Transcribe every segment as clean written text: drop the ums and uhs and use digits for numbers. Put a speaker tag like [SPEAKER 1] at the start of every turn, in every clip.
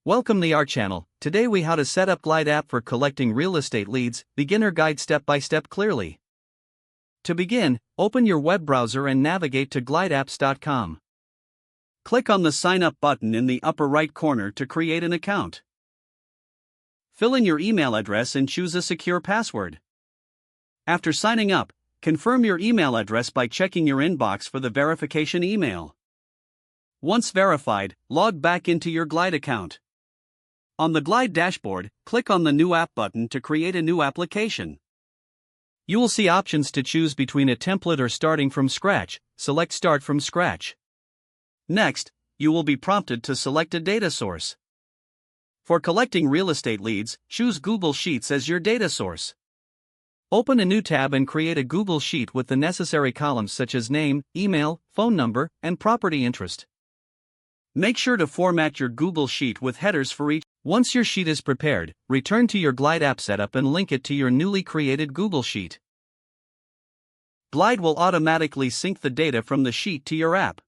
[SPEAKER 1] Welcome to our channel. Today we how to set up Glide app for collecting real estate leads, beginner guide step by step clearly. To begin, open your web browser and navigate to glideapps.com. Click on the sign up button in the upper right corner to create an account. Fill in your email address and choose a secure password. After signing up, confirm your email address by checking your inbox for the verification email. Once verified, log back into your Glide account. On the Glide dashboard, click on the New App button to create a new application. You will see options to choose between a template or starting from scratch. Select Start from Scratch. Next, you will be prompted to select a data source. For collecting real estate leads, choose Google Sheets as your data source. Open a new tab and create a Google Sheet with the necessary columns such as name, email, phone number, and property interest. Make sure to format your Google Sheet with headers for each. Once your sheet is prepared, return to your Glide app setup and link it to your newly created Google Sheet. Glide will automatically sync the data from the sheet to your app.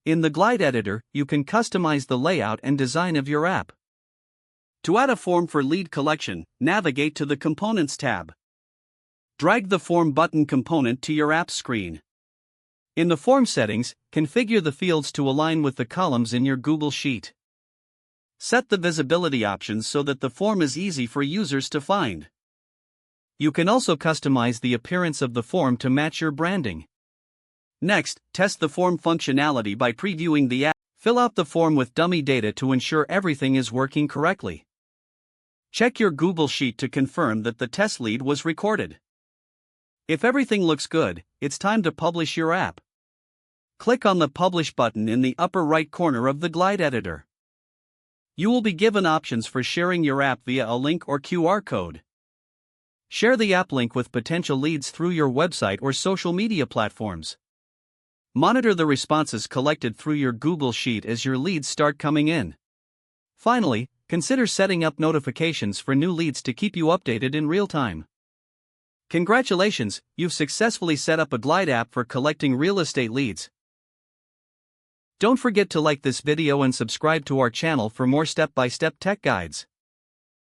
[SPEAKER 1] In the Glide editor, you can customize the layout and design of your app. To add a form for lead collection, navigate to the Components tab. Drag the Form button component to your app screen. In the form settings, configure the fields to align with the columns in your Google Sheet. Set the visibility options so that the form is easy for users to find. You can also customize the appearance of the form to match your branding. Next, test the form functionality by previewing the app. Fill out the form with dummy data to ensure everything is working correctly. Check your Google Sheet to confirm that the test lead was recorded. If everything looks good, it's time to publish your app. Click on the Publish button in the upper right corner of the Glide editor. You will be given options for sharing your app via a link or QR code. Share the app link with potential leads through your website or social media platforms. Monitor the responses collected through your Google Sheet as your leads start coming in. Finally, consider setting up notifications for new leads to keep you updated in real time. Congratulations, you've successfully set up a Glide app for collecting real estate leads. Don't forget to like this video and subscribe to our channel for more step-by-step tech guides.